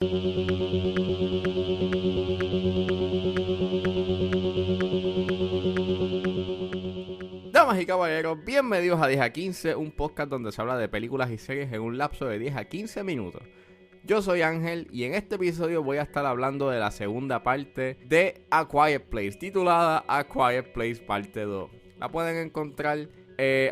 Damas y caballeros, bienvenidos a 10 a 15, un podcast donde se habla de películas y series en un lapso de 10 a 15 minutos. Yo soy Ángel y en este episodio voy a estar hablando de la segunda parte de A Quiet Place, titulada A Quiet Place Parte 2. La pueden encontrar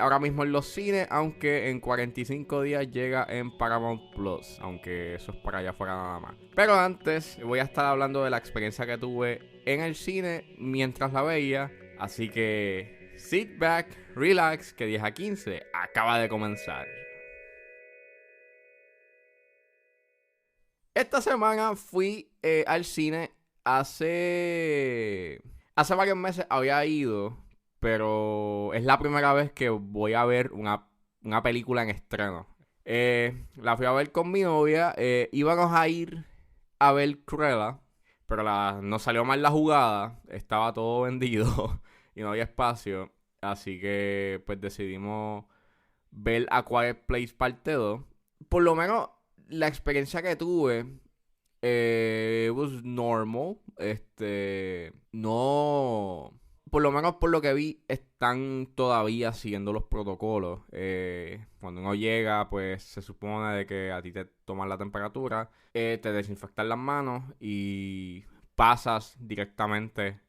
ahora mismo en los cines, aunque en 45 días llega en Paramount Plus, aunque eso es para allá afuera nada más. Pero antes voy a estar hablando de la experiencia que tuve en el cine mientras la veía, así que sit back, relax, que 10 a 15 acaba de comenzar. Esta semana fui al cine hace varios meses había ido, pero es la primera vez que voy a ver una película en estreno. La fui a ver con mi novia, íbamos a ir a ver Cruella, pero nos salió mal la jugada, estaba todo vendido y no había espacio, así que pues decidimos ver A Quiet Place Parte 2. Por lo menos la experiencia que tuve was normal. No. Por lo menos por lo que vi, están todavía siguiendo los protocolos. Cuando uno llega, pues se supone de que a ti te toman la temperatura, te desinfectan las manos y pasas directamente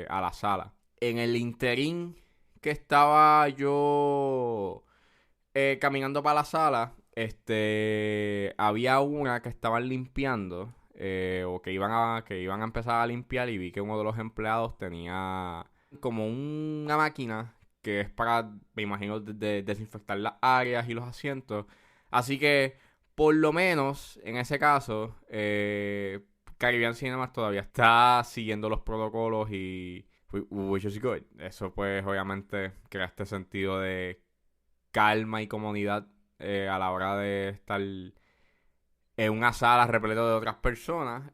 a la sala. En el interín que estaba yo caminando para la sala, había una que estaban limpiando, o que iban a empezar a limpiar, y vi que uno de los empleados tenía como una máquina que es para, me imagino, desinfectar las áreas y los asientos. Así que, por lo menos, en ese caso, Caribbean Cinemas todavía está siguiendo los protocolos y which is good. Eso pues obviamente crea este sentido de calma y comodidad a la hora de estar en una sala repleta de otras personas.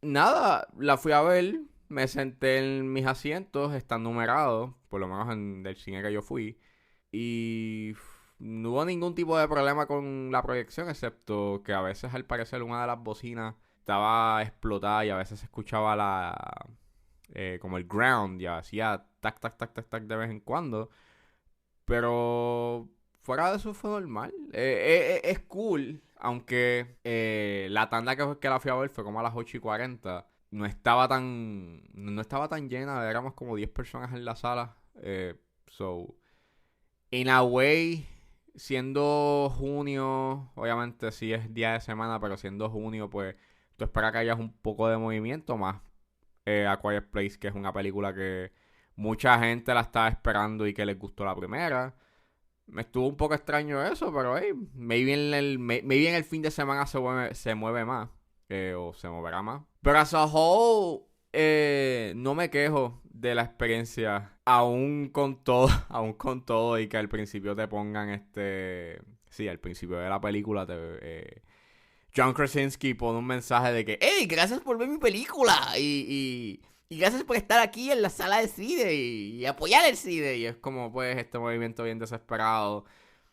Nada, la fui a ver, me senté en mis asientos, están numerados, por lo menos en el cine que yo fui, y no hubo ningún tipo de problema con la proyección, excepto que a veces al parecer una de las bocinas estaba explotada y a veces se escuchaba como el ground, y hacía tac, tac, tac, tac, tac de vez en cuando. Pero fuera de eso fue normal. Es cool, aunque la tanda que la fui a ver fue como a las 8:40. No estaba tan llena, éramos como 10 personas en la sala. So, in a way, siendo junio, obviamente sí es día de semana, pero siendo junio, pues tú esperas que haya un poco de movimiento más. A Quiet Place, que es una película que mucha gente la estaba esperando y que les gustó la primera. Me estuvo un poco extraño eso, pero hey, maybe en el fin de semana se mueve más. O se moverá más. Pero as a whole, no me quejo de la experiencia. Aún con todo, aún con todo, y que al principio te pongan Sí, al principio de la película John Krasinski pone un mensaje de que ¡hey, gracias por ver mi película! Y gracias por estar aquí en la sala de cine y apoyar el cine. Y es como, pues, este movimiento bien desesperado.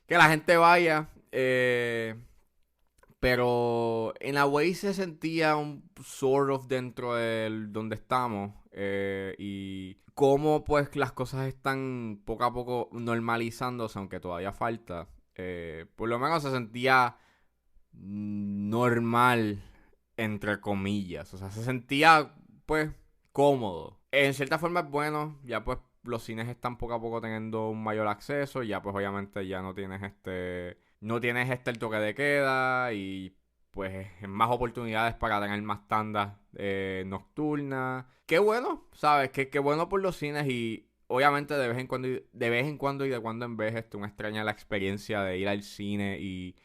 Que la gente vaya. Pero en la way se sentía un sort of dentro de donde estamos. Y cómo, pues, las cosas están poco a poco normalizándose, aunque todavía falta. Por lo menos se sentía normal, entre comillas. O sea, se sentía, pues, cómodo. En cierta forma es bueno, ya pues los cines están poco a poco teniendo un mayor acceso, ya pues obviamente ya no tienes el toque de queda y pues más oportunidades para tener más tandas nocturnas. Qué bueno, ¿sabes? Qué bueno por los cines y obviamente de vez en cuando y de cuando en vez uno extraña la experiencia de ir al cine y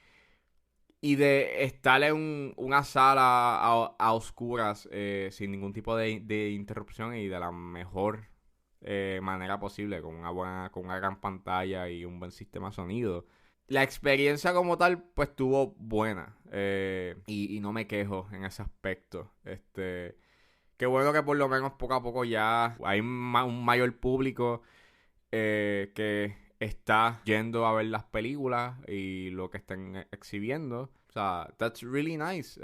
de estar en una sala a oscuras, sin ningún tipo de interrupción y de la mejor manera posible, con una gran pantalla y un buen sistema de sonido. La experiencia como tal, pues estuvo buena, y no me quejo en ese aspecto. Qué bueno que por lo menos poco a poco ya hay un mayor público que está yendo a ver las películas y lo que están exhibiendo. O sea, that's really nice.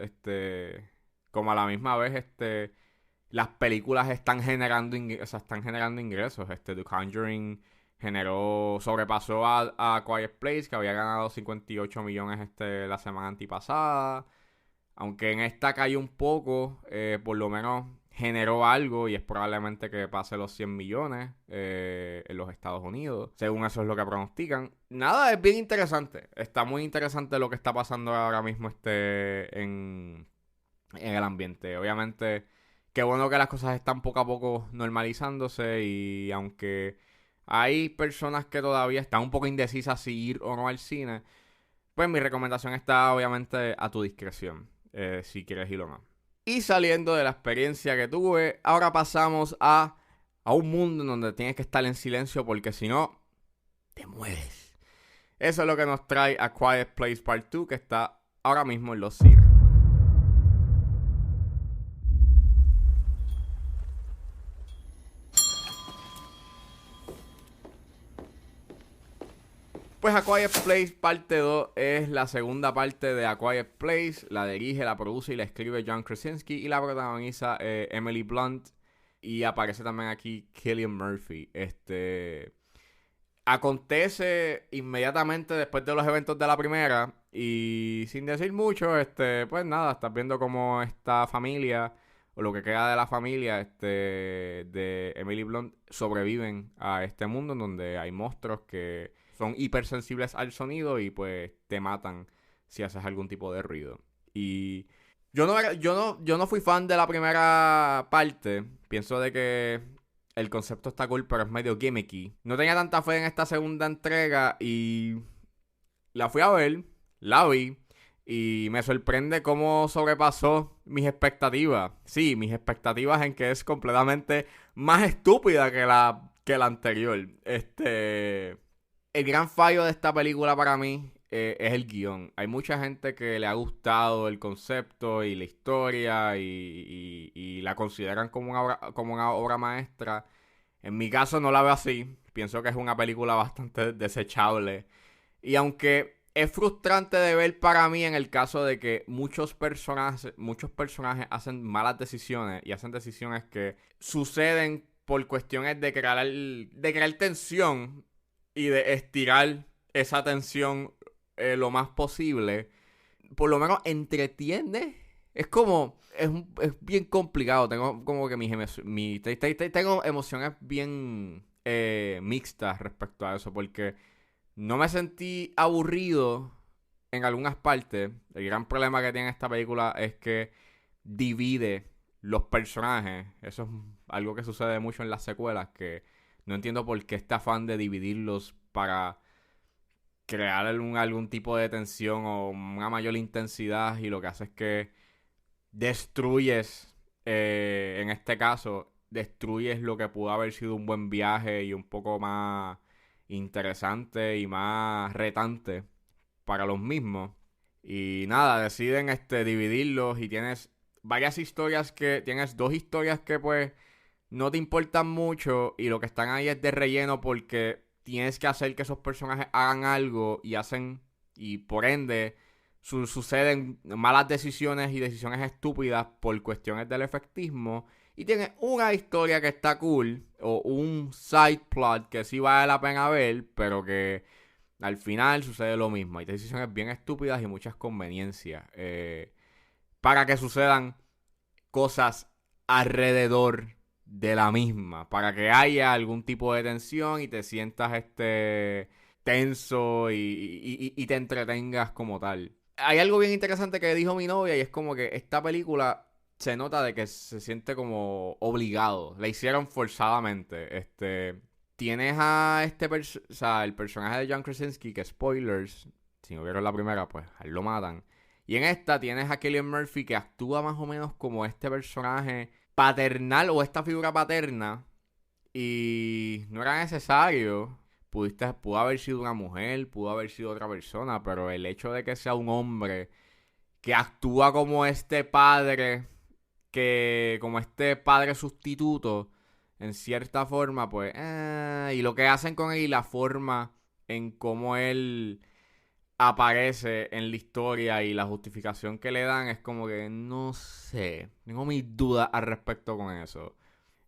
Como a la misma vez, las películas están generando, están generando ingresos. The Conjuring sobrepasó a Quiet Place, que había ganado 58 millones la semana antipasada. Aunque en esta cayó un poco, por lo menos generó algo y es probablemente que pase los 100 millones en los Estados Unidos. Según eso es lo que pronostican. Es bien interesante. Está muy interesante lo que está pasando ahora mismo en el ambiente. Obviamente, qué bueno que las cosas están poco a poco normalizándose y aunque hay personas que todavía están un poco indecisas si ir o no al cine, pues mi recomendación está obviamente a tu discreción, si quieres ir o no. Y saliendo de la experiencia que tuve, ahora pasamos a un mundo en donde tienes que estar en silencio porque si no, te mueres. Eso es lo que nos trae A Quiet Place Part 2, que está ahora mismo en los cines. Pues A Quiet Place parte 2 es la segunda parte de A Quiet Place. La dirige, la produce y la escribe John Krasinski y la protagoniza Emily Blunt. Y aparece también aquí Cillian Murphy. Acontece inmediatamente después de los eventos de la primera. Y sin decir mucho, pues nada, estás viendo cómo esta familia, o lo que queda de la familia de Emily Blunt, sobreviven a este mundo en donde hay monstruos que son hipersensibles al sonido y pues te matan si haces algún tipo de ruido. Y yo no fui fan de la primera parte. Pienso de que el concepto está cool, pero es medio gimmicky. No tenía tanta fe en esta segunda entrega y la fui a ver, la vi y me sorprende cómo sobrepasó mis expectativas. Sí, mis expectativas en que es completamente más estúpida que la anterior. El gran fallo de esta película para mí es el guión. Hay mucha gente que le ha gustado el concepto y la historia y la consideran como una obra maestra. En mi caso no la veo así. Pienso que es una película bastante desechable. Y aunque es frustrante de ver para mí en el caso de que muchos personajes hacen malas decisiones y hacen decisiones que suceden por cuestiones de crear tensión y de estirar esa tensión lo más posible, por lo menos entretiene. Es bien complicado. Tengo como que tengo emociones bien mixtas respecto a eso, porque no me sentí aburrido en algunas partes. El gran problema que tiene esta película es que divide los personajes. Eso es algo que sucede mucho en las secuelas, que no entiendo por qué este afán de dividirlos para crear algún tipo de tensión o una mayor intensidad, y lo que hace es que destruyes, en este caso, destruyes lo que pudo haber sido un buen viaje y un poco más interesante y más retante para los mismos. Y nada, deciden dividirlos y tienes dos historias que pues no te importan mucho y lo que están ahí es de relleno porque tienes que hacer que esos personajes hagan algo y por ende suceden malas decisiones y decisiones estúpidas por cuestiones del efectismo. Y tienes una historia que está cool o un side plot que sí vale la pena ver, pero que al final sucede lo mismo. Hay decisiones bien estúpidas y muchas conveniencias para que sucedan cosas alrededor de la misma, para que haya algún tipo de tensión y te sientas tenso y te entretengas como tal. Hay algo bien interesante que dijo mi novia y es como que esta película se nota de que se siente como obligado, la hicieron forzadamente. Tienes a o sea, el personaje de John Krasinski, que spoilers, si no vieron la primera, pues a él lo matan. Y en esta tienes a Cillian Murphy, que actúa más o menos como este personaje paternal o esta figura paterna. Y no era necesario. Pudo haber sido una mujer, pudo haber sido otra persona, pero el hecho de que sea un hombre que actúa como este padre, como este padre sustituto, en cierta forma, pues, y lo que hacen con él y la forma en cómo él aparece en la historia y la justificación que le dan es como que no sé, tengo mis dudas al respecto con eso.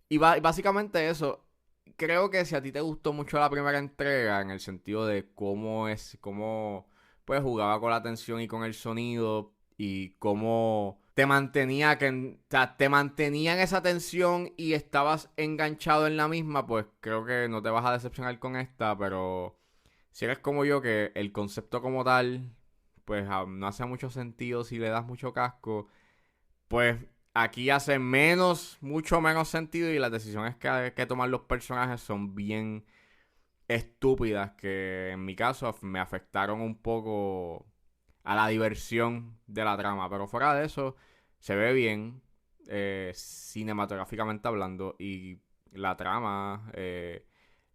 Y básicamente eso, creo que si a ti te gustó mucho la primera entrega en el sentido de cómo pues jugaba con la tensión y con el sonido y cómo te mantenía en esa tensión y estabas enganchado en la misma, pues creo que no te vas a decepcionar con esta, pero si eres como yo, que el concepto como tal, pues no hace mucho sentido si le das mucho casco, pues aquí hace mucho menos sentido y las decisiones que toman los personajes son bien estúpidas que en mi caso me afectaron un poco a la diversión de la trama. Pero fuera de eso, se ve bien, cinematográficamente hablando, y la trama,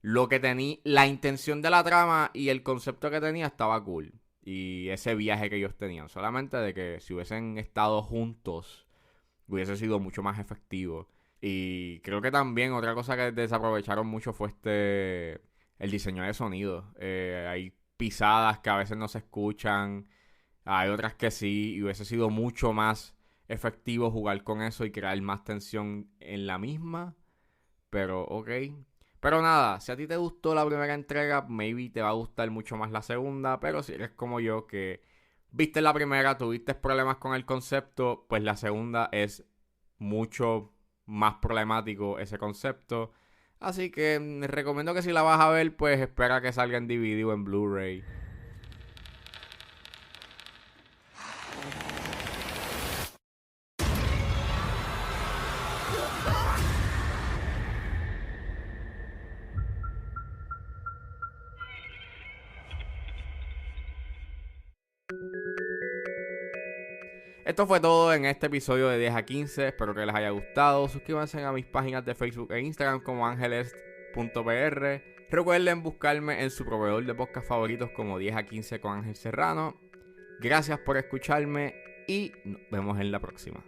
la intención de la trama y el concepto que tenía estaba cool. Y ese viaje que ellos tenían, solamente de que si hubiesen estado juntos, hubiese sido mucho más efectivo. Y creo que también otra cosa que desaprovecharon mucho fue el diseño de sonido. Hay pisadas que a veces no se escuchan, hay otras que sí, y hubiese sido mucho más efectivo jugar con eso y crear más tensión en la misma. Pero ok. Pero nada, si a ti te gustó la primera entrega, maybe te va a gustar mucho más la segunda. Pero si eres como yo, que viste la primera, tuviste problemas con el concepto, pues la segunda es mucho más problemático ese concepto. Así que recomiendo que si la vas a ver, pues espera que salga en DVD o en Blu-ray. Esto fue todo en este episodio de 10 a 15. Espero que les haya gustado. Suscríbanse a mis páginas de Facebook e Instagram como angeles.pr. Recuerden buscarme en su proveedor de podcast favoritos como 10 a 15 con Ángel Serrano. Gracias por escucharme y nos vemos en la próxima.